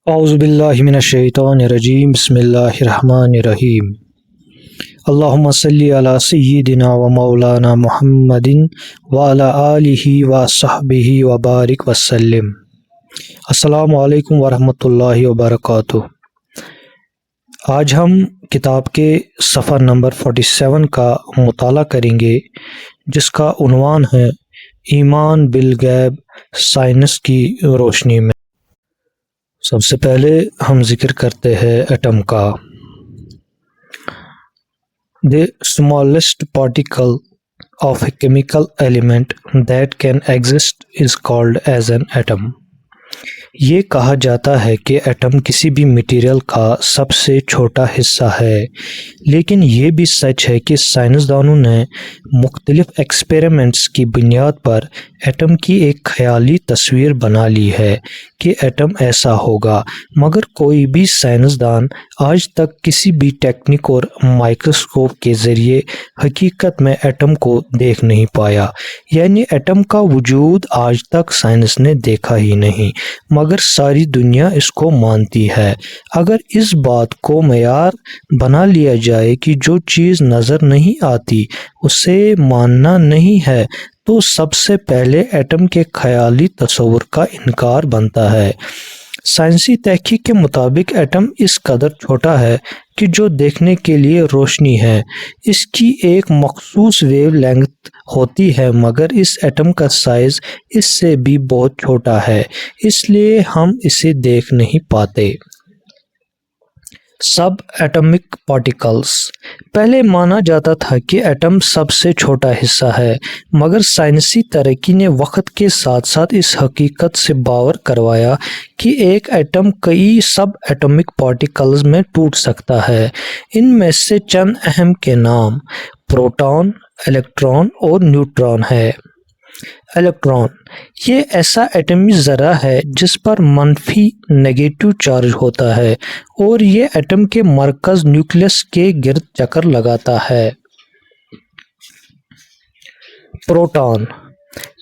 اعوذ باللہ من الشیطان الرجیم بسم اللہ الرحمن الرحیم اللہم صلی علی سیدنا و مولانا محمد وعلی آلہ و صحبہ وبارک وسلم۔ السلام علیکم ورحمۃ اللہ وبرکاتہ۔ آج ہم کتاب کے صفحہ نمبر 47 کا مطالعہ کریں گے، جس کا عنوان ہے ایمان بالغیب سائنس کی روشنی میں۔ سب سے پہلے ہم ذکر کرتے ہیں ایٹم کا۔ The smallest particle of a chemical element that can exist is called as an atom۔ یہ کہا جاتا ہے کہ ایٹم کسی بھی مٹیریل کا سب سے چھوٹا حصہ ہے، لیکن یہ بھی سچ ہے کہ سائنسدانوں نے مختلف ایکسپیریمنٹس کی بنیاد پر ایٹم کی ایک خیالی تصویر بنا لی ہے کہ ایٹم ایسا ہوگا، مگر کوئی بھی سائنسدان آج تک کسی بھی ٹیکنیک اور مائکروسکوپ کے ذریعے حقیقت میں ایٹم کو دیکھ نہیں پایا، یعنی ایٹم کا وجود آج تک سائنس نے دیکھا ہی نہیں، مگر ساری دنیا اس کو مانتی ہے۔ اگر اس بات کو معیار بنا لیا جائے کہ جو چیز نظر نہیں آتی اسے ماننا نہیں ہے، تو سب سے پہلے ایٹم کے خیالی تصور کا انکار بنتا ہے۔ سائنسی تحقیق کے مطابق ایٹم اس قدر چھوٹا ہے کہ جو دیکھنے کے لیے روشنی ہے، اس کی ایک مخصوص ویو لینگتھ ہوتی ہے، مگر اس ایٹم کا سائز اس سے بھی بہت چھوٹا ہے، اس لیے ہم اسے دیکھ نہیں پاتے۔ سب ایٹمک پارٹیکلز۔ پہلے مانا جاتا تھا کہ ایٹم سب سے چھوٹا حصہ ہے، مگر سائنسی ترقی نے وقت کے ساتھ ساتھ اس حقیقت سے باور کروایا کہ ایک ایٹم کئی سب ایٹمک پارٹیکلز میں ٹوٹ سکتا ہے۔ ان میں سے چند اہم کے نام پروٹون، الیکٹران اور نیوٹران ہے۔ الیکٹران یہ ایسا ایٹمی ذرہ ہے جس پر منفی نیگیٹو چارج ہوتا ہے اور یہ ایٹم کے مرکز نیوکلیس کے گرد چکر لگاتا ہے۔ پروٹون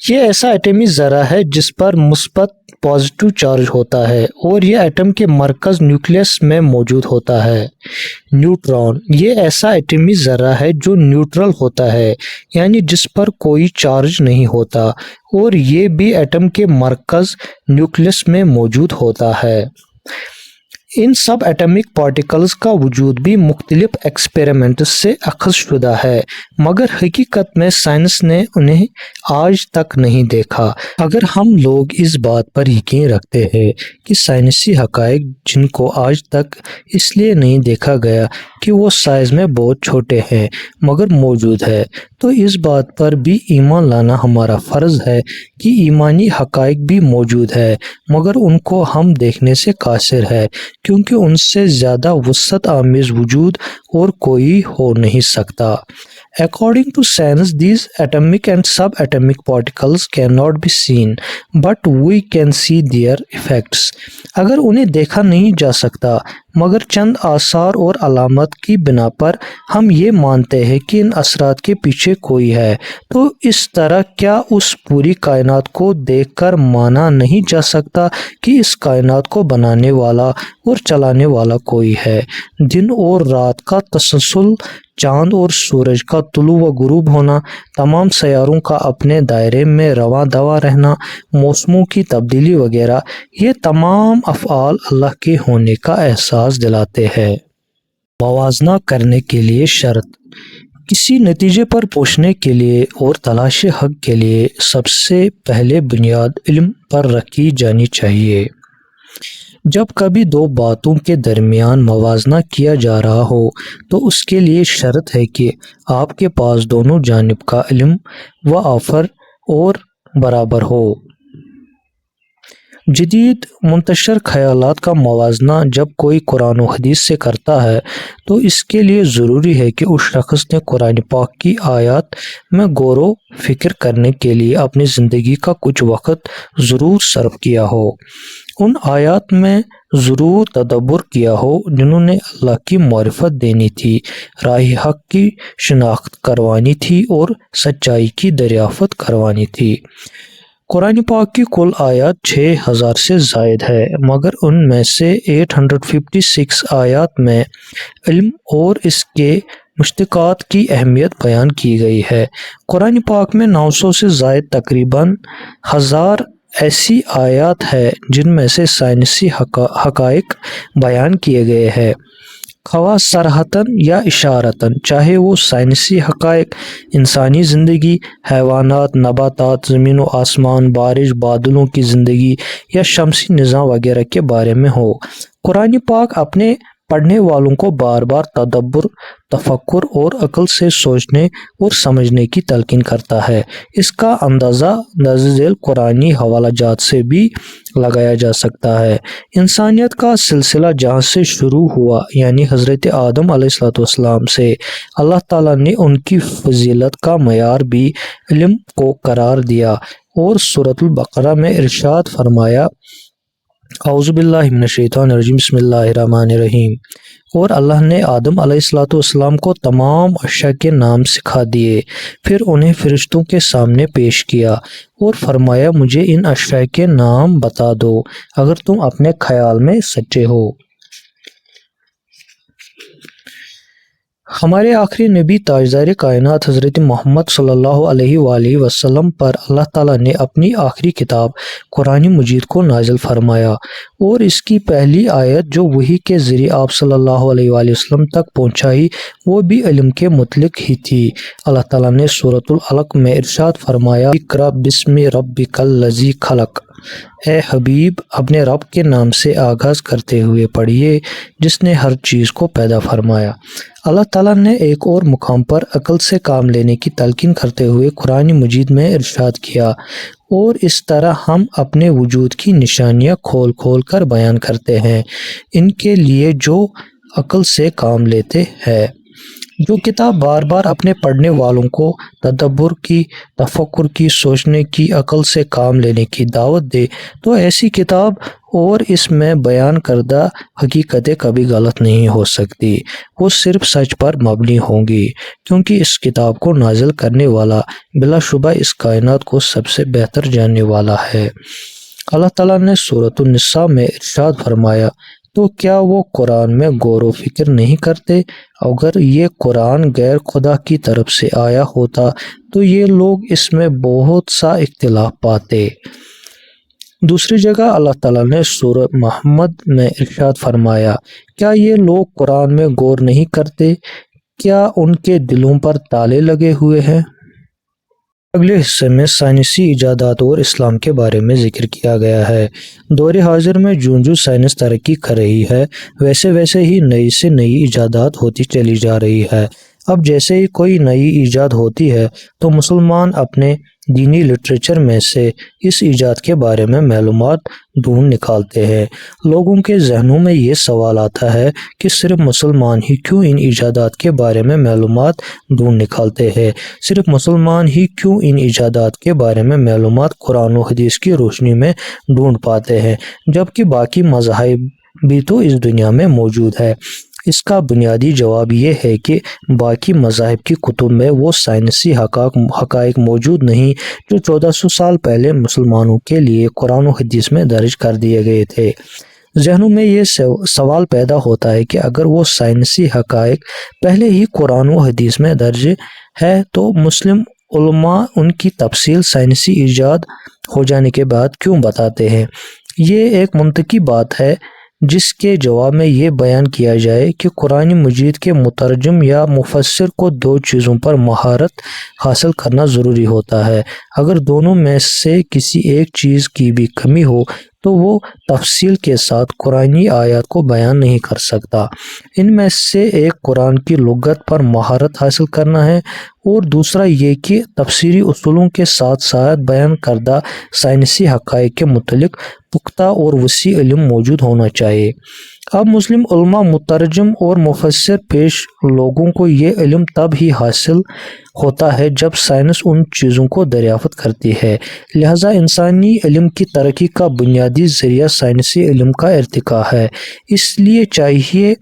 یہ ایسا ایٹمی ذرہ ہے جس پر مثبت پازیٹیو چارج ہوتا ہے اور یہ ایٹم کے مرکز نیوکلیس میں موجود ہوتا ہے۔ نیوٹران یہ ایسا ایٹمی ذرہ ہے جو نیوٹرل ہوتا ہے، یعنی جس پر کوئی چارج نہیں ہوتا، اور یہ بھی ایٹم کے مرکز نیوکلیس میں موجود ہوتا ہے۔ ان سب ایٹمک پارٹیکلز کا وجود بھی مختلف ایکسپیریمنٹس سے اخذ شدہ ہے، مگر حقیقت میں سائنس نے انہیں آج تک نہیں دیکھا۔ اگر ہم لوگ اس بات پر یقین رکھتے ہیں کہ سائنسی حقائق جن کو آج تک اس لیے نہیں دیکھا گیا کہ وہ سائز میں بہت چھوٹے ہیں مگر موجود ہے، تو اس بات پر بھی ایمان لانا ہمارا فرض ہے کہ ایمانی حقائق بھی موجود ہے، مگر ان کو ہم دیکھنے سے قاصر ہے، کیونکہ ان سے زیادہ وسعت آمیز وجود اور کوئی ہو نہیں سکتا۔ According to science, these atomic and subatomic particles cannot be seen, but we can see their effects۔ اگر انہیں دیکھا نہیں جا سکتا، مگر چند آثار اور علامات کی بنا پر ہم یہ مانتے ہیں کہ ان اثرات کے پیچھے کوئی ہے، تو اس طرح کیا اس پوری کائنات کو دیکھ کر مانا نہیں جا سکتا کہ اس کائنات کو بنانے والا اور چلانے والا کوئی ہے؟ دن اور رات کا تسلسل، چاند اور سورج کا طلوع و غروب ہونا، تمام سیاروں کا اپنے دائرے میں رواں دواں رہنا، موسموں کی تبدیلی وغیرہ، یہ تمام افعال اللہ کے ہونے کا احساس دلاتے ہیں۔ موازنہ کرنے کے لیے شرط۔ کسی نتیجے پر پہنچنے کے لیے اور تلاش حق کے لیے سب سے پہلے بنیاد علم پر رکھی جانی چاہیے۔ جب کبھی دو باتوں کے درمیان موازنہ کیا جا رہا ہو تو اس کے لیے شرط ہے کہ آپ کے پاس دونوں جانب کا علم و آفر اور برابر ہو۔ جدید منتشر خیالات کا موازنہ جب کوئی قرآن و حدیث سے کرتا ہے تو اس کے لیے ضروری ہے کہ اس شخص نے قرآن پاک کی آیات میں غور و فکر کرنے کے لیے اپنی زندگی کا کچھ وقت ضرور صرف کیا ہو، ان آیات میں ضرور تدبر کیا ہو جنہوں نے اللہ کی معرفت دینی تھی، راہ حق کی شناخت کروانی تھی اور سچائی کی دریافت کروانی تھی۔ قرآن پاک کی کل آیات 6000 سے زائد ہے، مگر ان میں سے 856 آیات میں علم اور اس کے مشتقات کی اہمیت بیان کی گئی ہے۔ قرآن پاک میں 900 سے زائد تقریباً 1000 ایسی آیات ہے جن میں سے سائنسی حقائق بیان کیے گئے ہیں، خواہ صراحتاً یا اشارتاً، چاہے وہ سائنسی حقائق انسانی زندگی، حیوانات، نباتات، زمین و آسمان، بارش، بادلوں کی زندگی یا شمسی نظام وغیرہ کے بارے میں ہو۔ قرآن پاک اپنے پڑھنے والوں کو بار بار تدبر، تفکر اور عقل سے سوچنے اور سمجھنے کی تلقین کرتا ہے۔ اس کا اندازہ درج ذیل قرآنی حوالہ جات سے بھی لگایا جا سکتا ہے۔ انسانیت کا سلسلہ جہاں سے شروع ہوا، یعنی حضرت آدم علیہ السلام سے، اللہ تعالیٰ نے ان کی فضیلت کا معیار بھی علم کو قرار دیا اور سورۃ البقرہ میں ارشاد فرمایا، اعوذ باللہ من الشیطان الرجیم، بسم اللہ الرحمن الرحیم، اور اللہ نے آدم علیہ السلام کو تمام اشیاء کے نام سکھا دیے، پھر انہیں فرشتوں کے سامنے پیش کیا اور فرمایا مجھے ان اشیاء کے نام بتا دو اگر تم اپنے خیال میں سچے ہو۔ ہمارے آخری نبی تاجدار کائنات حضرت محمد صلی اللہ علیہ وآلہ وسلم پر اللہ تعالیٰ نے اپنی آخری کتاب قرآن مجید کو نازل فرمایا، اور اس کی پہلی آیت جو وحی کے ذریعے آپ صلی اللہ علیہ وآلہ وسلم تک پہنچائی وہ بھی علم کے متعلق ہی تھی۔ اللہ تعالیٰ نے سورۃ العلق میں ارشاد فرمایا، اقرأ بسم ربک الذی خلق، اے حبیب اپنے رب کے نام سے آغاز کرتے ہوئے پڑھیے جس نے ہر چیز کو پیدا فرمایا۔ اللہ تعالیٰ نے ایک اور مقام پر عقل سے کام لینے کی تلقین کرتے ہوئے قرآن مجید میں ارشاد کیا، اور اس طرح ہم اپنے وجود کی نشانیاں کھول کھول کر بیان کرتے ہیں ان کے لیے جو عقل سے کام لیتے ہیں۔ جو کتاب بار بار اپنے پڑھنے والوں کو تدبر کی، تفکر کی، سوچنے کی، عقل سے کام لینے کی دعوت دے تو ایسی کتاب اور اس میں بیان کردہ حقیقتیں کبھی غلط نہیں ہو سکتی، وہ صرف سچ پر مبنی ہوں گی، کیونکہ اس کتاب کو نازل کرنے والا بلا شبہ اس کائنات کو سب سے بہتر جاننے والا ہے۔ اللہ تعالیٰ نے سورۃ النساء میں ارشاد فرمایا، تو کیا وہ قرآن میں غور و فکر نہیں کرتے؟ اگر یہ قرآن غیر خدا کی طرف سے آیا ہوتا تو یہ لوگ اس میں بہت سا اختلاف پاتے۔ دوسری جگہ اللہ تعالیٰ نے سورہ محمد میں ارشاد فرمایا، کیا یہ لوگ قرآن میں غور نہیں کرتے؟ کیا ان کے دلوں پر تالے لگے ہوئے ہیں؟ اگلے حصے میں سائنسی ایجادات اور اسلام کے بارے میں ذکر کیا گیا ہے۔ دور حاضر میں جو سائنس ترقی کر رہی ہے ویسے ویسے ہی نئی سے نئی ایجادات ہوتی چلی جا رہی ہے۔ اب جیسے ہی کوئی نئی ایجاد ہوتی ہے تو مسلمان اپنے دینی لٹریچر میں سے اس ایجاد کے بارے میں معلومات ڈھونڈ نکالتے ہیں۔ لوگوں کے ذہنوں میں یہ سوال آتا ہے کہ صرف مسلمان ہی کیوں ان ایجادات کے بارے میں معلومات ڈھونڈ نکالتے ہیں؟ صرف مسلمان ہی کیوں ان ایجادات کے بارے میں معلومات قرآن و حدیث کی روشنی میں ڈھونڈ پاتے ہیں جبکہ باقی مذاہب بھی تو اس دنیا میں موجود ہے؟ اس کا بنیادی جواب یہ ہے کہ باقی مذاہب کی کتب میں وہ سائنسی حقائق موجود نہیں جو 1400 سال پہلے مسلمانوں کے لیے قرآن و حدیث میں درج کر دیے گئے تھے۔ ذہنوں میں یہ سوال پیدا ہوتا ہے کہ اگر وہ سائنسی حقائق پہلے ہی قرآن و حدیث میں درج ہے تو مسلم علماء ان کی تفصیل سائنسی ایجاد ہو جانے کے بعد کیوں بتاتے ہیں؟ یہ ایک منطقی بات ہے جس کے جواب میں یہ بیان کیا جائے کہ قرآن مجید کے مترجم یا مفسر کو دو چیزوں پر مہارت حاصل کرنا ضروری ہوتا ہے۔ اگر دونوں میں سے کسی ایک چیز کی بھی کمی ہو تو وہ تفصیل کے ساتھ قرآنی آیات کو بیان نہیں کر سکتا۔ ان میں سے ایک قرآن کی لغت پر مہارت حاصل کرنا ہے اور دوسرا یہ کہ تفسیری اصولوں کے ساتھ ساتھ بیان کردہ سائنسی حقائق کے متعلق پختہ اور وسیع علم موجود ہونا چاہیے۔ اب مسلم علماء، مترجم اور مفسر پیش لوگوں کو یہ علم تب ہی حاصل ہوتا ہے جب سائنس ان چیزوں کو دریافت کرتی ہے۔ لہذا انسانی علم کی ترقی کا بنیادی ذریعہ سائنسی علم کا ارتقاء ہے۔ اس لیے چاہیے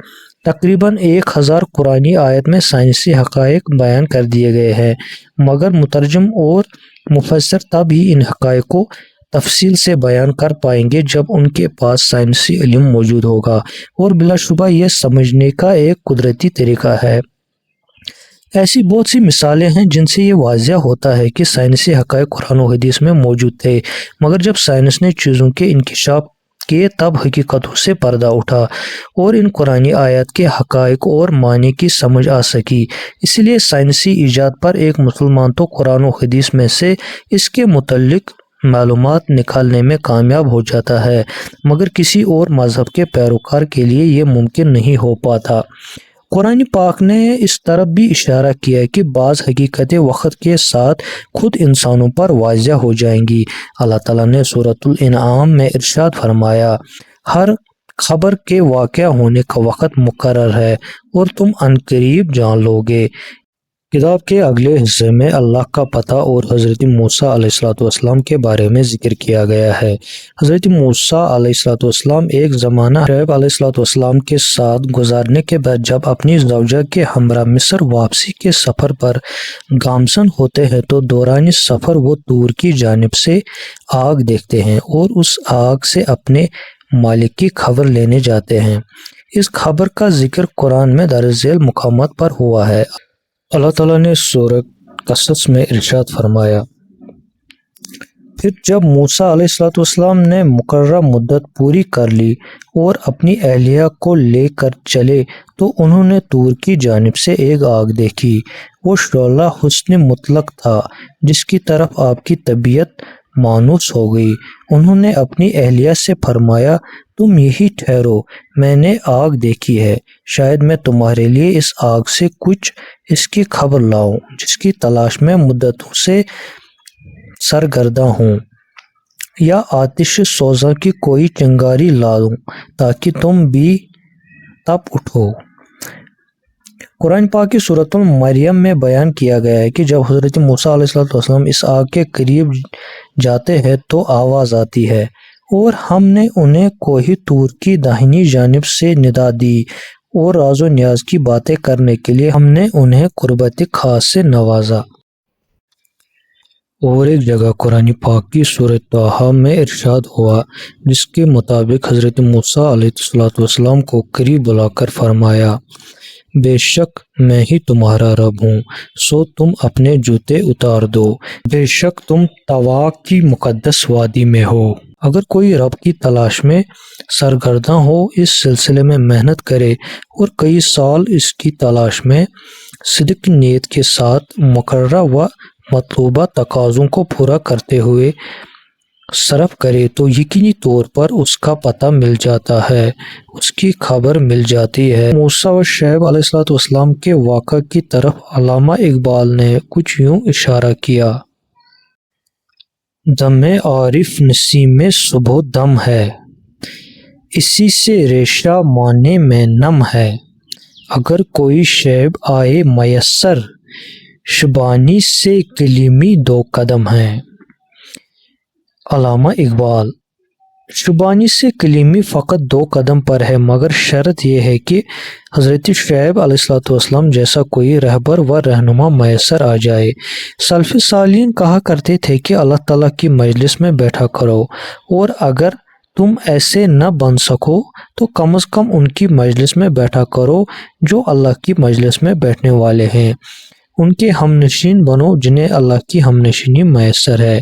تقریباً 1000 قرآنی آیت میں سائنسی حقائق بیان کر دیے گئے ہیں، مگر مترجم اور مفسر تب ہی ان حقائق کو تفصیل سے بیان کر پائیں گے جب ان کے پاس سائنسی علم موجود ہوگا، اور بلا شبہ یہ سمجھنے کا ایک قدرتی طریقہ ہے۔ ایسی بہت سی مثالیں ہیں جن سے یہ واضح ہوتا ہے کہ سائنسی حقائق قرآن و حدیث میں موجود تھے، مگر جب سائنس نے چیزوں کے انکشاف کیے تب حقیقتوں سے پردہ اٹھا اور ان قرآنی آیات کے حقائق اور معنی کی سمجھ آ سکی۔ اس لیے سائنسی ایجاد پر ایک مسلمان تو قرآن و حدیث میں سے اس کے متعلق معلومات نکالنے میں کامیاب ہو جاتا ہے، مگر کسی اور مذہب کے پیروکار کے لیے یہ ممکن نہیں ہو پاتا۔ قرآن پاک نے اس طرف بھی اشارہ کیا ہے کہ بعض حقیقتیں وقت کے ساتھ خود انسانوں پر واضح ہو جائیں گی۔ اللہ تعالیٰ نے سورۃ الانعام میں ارشاد فرمایا، ہر خبر کے واقع ہونے کا وقت مقرر ہے اور تم عنقریب جان لو گے۔ کتاب کے اگلے حصے میں اللہ کا پتہ اور حضرت موسیٰ علیہ السلام کے بارے میں ذکر کیا گیا ہے۔ حضرت موسیٰ علیہ السلام ایک زمانہ شعیب علیہ السلام کے ساتھ گزارنے کے بعد جب اپنی زوجہ کے ہمراہ مصر واپسی کے سفر پر گامزن ہوتے ہیں تو دوران سفر وہ طور کی جانب سے آگ دیکھتے ہیں اور اس آگ سے اپنے مالک کی خبر لینے جاتے ہیں۔ اس خبر کا ذکر قرآن میں درج ذیل مقامات پر ہوا ہے۔ اللہ تعالیٰ نے سورہ قصص میں ارشاد فرمایا، پھر جب موسیٰ علیہ السلام نے مقررہ مدت پوری کر لی اور اپنی اہلیہ کو لے کر چلے تو انہوں نے طور کی جانب سے ایک آگ دیکھی۔ وہ شعلہ حسن مطلق تھا جس کی طرف آپ کی طبیعت مانوس ہو گئی۔ انہوں نے اپنی اہلیہ سے فرمایا، تم یہی ٹھہرو، میں نے آگ دیکھی ہے، شاید میں تمہارے لیے اس آگ سے کچھ اس کی خبر لاؤں جس کی تلاش میں مدتوں سے سرگرداں ہوں، یا آتش سوزاں کی کوئی چنگاری لا دوں تاکہ تم بھی تپ اٹھو۔ قرآن پاک کی سورۃ مریم میں بیان کیا گیا ہے کہ جب حضرت موسیٰ علیہ السلام اس آگ کے قریب جاتے ہیں تو آواز آتی ہے، اور ہم نے انہیں کوہ طور کی داہنی جانب سے ندا دی اور راز و نیاز کی باتیں کرنے کے لیے ہم نے انہیں قربت خاص سے نوازا۔ اور ایک جگہ قرآن پاک کی سورۃ طٰہٰ میں ارشاد ہوا جس کے مطابق حضرت موسیٰ علیہ السلام کو قریب بلا کر فرمایا، بے شک میں ہی تمہارا رب ہوں، سو تم اپنے جوتے اتار دو، بے شک تم طوا کی مقدس وادی میں ہو۔ اگر کوئی رب کی تلاش میں سرگرداں ہو، اس سلسلے میں محنت کرے اور کئی سال اس کی تلاش میں صدق نیت کے ساتھ مقررہ و مطلوبہ تقاضوں کو پورا کرتے ہوئے صرف کرے تو یقینی طور پر اس کا پتہ مل جاتا ہے، اس کی خبر مل جاتی ہے۔ موسیٰ و شعیب علیہ السلام کے واقعہ کی طرف علامہ اقبال نے کچھ یوں اشارہ کیا، دم عارف نسیم صبح دم ہے، اسی سے ریشہ معنی میں نم ہے، اگر کوئی شیب آئے میسر، شبانی سے کلیمی دو قدم ہے۔ علامہ اقبال، شبانی سے کلیمی فقط 2 قدم پر ہے، مگر شرط یہ ہے کہ حضرت شعیب علیہ السلام جیسا کوئی رہبر و رہنما میسر آ جائے۔ سلف صالحین کہا کرتے تھے کہ اللہ تعالیٰ کی مجلس میں بیٹھا کرو، اور اگر تم ایسے نہ بن سکو تو کم از کم ان کی مجلس میں بیٹھا کرو جو اللہ کی مجلس میں بیٹھنے والے ہیں، ان کے ہم نشین بنو جنہیں اللہ کی ہم نشینی میسر ہے،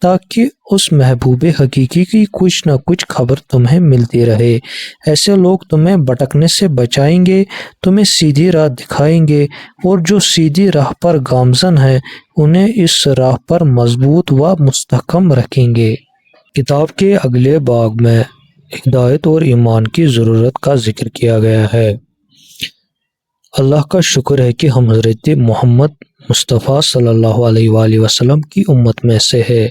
تاکہ اس محبوب حقیقی کی کچھ نہ کچھ خبر تمہیں ملتی رہے۔ ایسے لوگ تمہیں بھٹکنے سے بچائیں گے، تمہیں سیدھی راہ دکھائیں گے، اور جو سیدھی راہ پر گامزن ہیں انہیں اس راہ پر مضبوط و مستحکم رکھیں گے۔ کتاب کے اگلے باب میں ہدایت اور ایمان کی ضرورت کا ذکر کیا گیا ہے۔ اللہ کا شکر ہے کہ ہم حضرت محمد مصطفیٰ صلی اللہ علیہ وآلہ وسلم کی امت میں سے ہے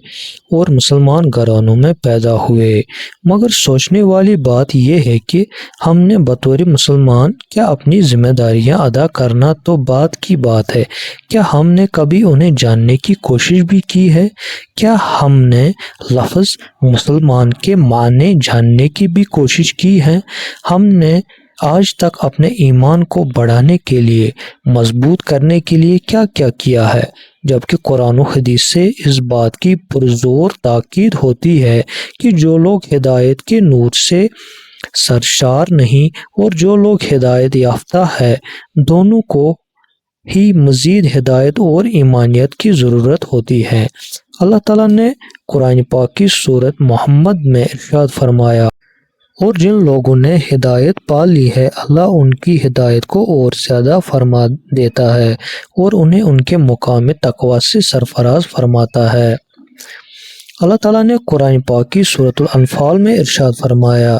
اور مسلمان گھرانوں میں پیدا ہوئے، مگر سوچنے والی بات یہ ہے کہ ہم نے بطور مسلمان کیا اپنی ذمہ داریاں ادا کرنا تو بات کی بات ہے، کیا ہم نے کبھی انہیں جاننے کی کوشش بھی کی ہے؟ کیا ہم نے لفظ مسلمان کے معنی جاننے کی بھی کوشش کی ہے؟ ہم نے آج تک اپنے ایمان کو بڑھانے کے لیے، مضبوط کرنے کے لیے کیا کیا کیا ہے، جبکہ قرآن و حدیث سے اس بات کی پرزور تاکید ہوتی ہے کہ جو لوگ ہدایت کے نور سے سرشار نہیں اور جو لوگ ہدایت یافتہ ہے، دونوں کو ہی مزید ہدایت اور ایمانیت کی ضرورت ہوتی ہے۔ اللہ تعالیٰ نے قرآن پاک کی سورۃ محمد میں ارشاد فرمایا، اور جن لوگوں نے ہدایت پا لی ہے، اللہ ان کی ہدایت کو اور زیادہ فرما دیتا ہے اور انہیں ان کے مقام تقویٰ سے سرفراز فرماتا ہے۔ اللہ تعالیٰ نے قرآن پاک کی سورۃ الانفال میں ارشاد فرمایا،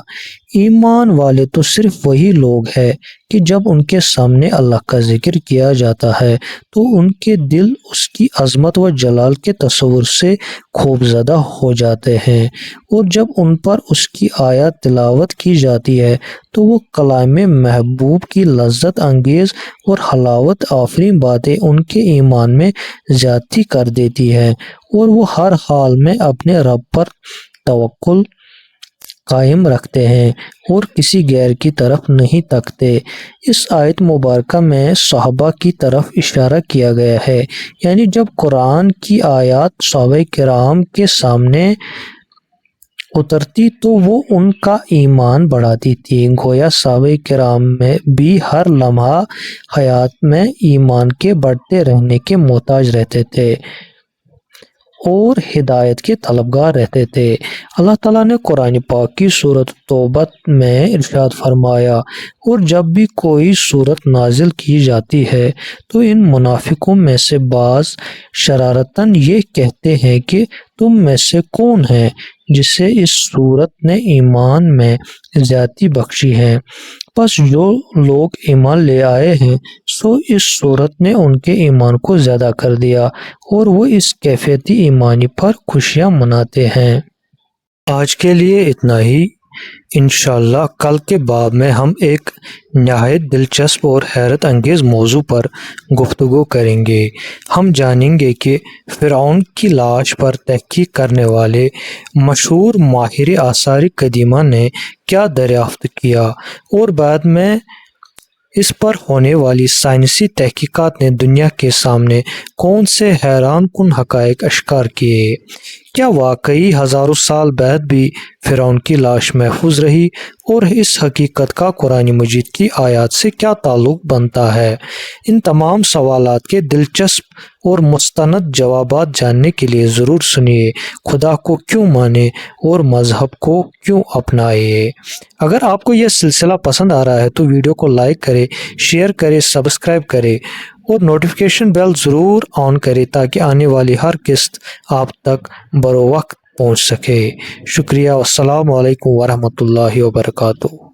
ایمان والے تو صرف وہی لوگ ہیں کہ جب ان کے سامنے اللہ کا ذکر کیا جاتا ہے تو ان کے دل اس کی عظمت و جلال کے تصور سے خوف زدہ ہو جاتے ہیں، اور جب ان پر اس کی آیات تلاوت کی جاتی ہے تو وہ کلام محبوب کی لذت انگیز اور حلاوت آفرین باتیں ان کے ایمان میں زیادتی کر دیتی ہے، اور وہ ہر حال میں اپنے رب پر توکل قائم رکھتے ہیں اور کسی غیر کی طرف نہیں تکتے۔ اس آیت مبارکہ میں صحابہ کی طرف اشارہ کیا گیا ہے، یعنی جب قرآن کی آیات صحابہ کرام کے سامنے اترتی تو وہ ان کا ایمان بڑھاتی تھی۔ گویا صحابہ کرام میں بھی ہر لمحہ حیات میں ایمان کے بڑھتے رہنے کے محتاج رہتے تھے اور ہدایت کے طلبگار رہتے تھے۔ اللہ تعالیٰ نے قرآن پاک کی سورۃ توبہ میں ارشاد فرمایا، اور جب بھی کوئی سورت نازل کی جاتی ہے تو ان منافقوں میں سے بعض شرارتاً یہ کہتے ہیں کہ تم میں سے کون ہے جسے اس سورت نے ایمان میں زیادتی بخشی ہے؟ پس جو لوگ ایمان لے آئے ہیں سو اس سورت نے ان کے ایمان کو زیادہ کر دیا اور وہ اس کیفیتی ایمانی پر خوشیاں مناتے ہیں۔ آج کے لیے اتنا ہی۔ انشاءاللہ کل کے باب میں ہم ایک نہایت دلچسپ اور حیرت انگیز موضوع پر گفتگو کریں گے۔ ہم جانیں گے کہ فرعون کی لاش پر تحقیق کرنے والے مشہور ماہر آثار قدیمہ نے کیا دریافت کیا، اور بعد میں اس پر ہونے والی سائنسی تحقیقات نے دنیا کے سامنے کون سے حیران کن حقائق اشکار کیے۔ کیا واقعی ہزاروں سال بعد بھی فرعون کی لاش محفوظ رہی، اور اس حقیقت کا قرآن مجید کی آیات سے کیا تعلق بنتا ہے؟ ان تمام سوالات کے دلچسپ اور مستند جوابات جاننے کے لیے ضرور سنیے خدا کو کیوں مانے اور مذہب کو کیوں اپنائے۔ اگر آپ کو یہ سلسلہ پسند آ رہا ہے تو ویڈیو کو لائک کرے، شیئر کرے، سبسکرائب کرے اور نوٹیفیکیشن بیل ضرور آن کرے تاکہ آنے والی ہر قسط آپ تک بروقت پہنچ سکے۔ شکریہ، والسلام علیکم ورحمۃ اللہ وبرکاتہ۔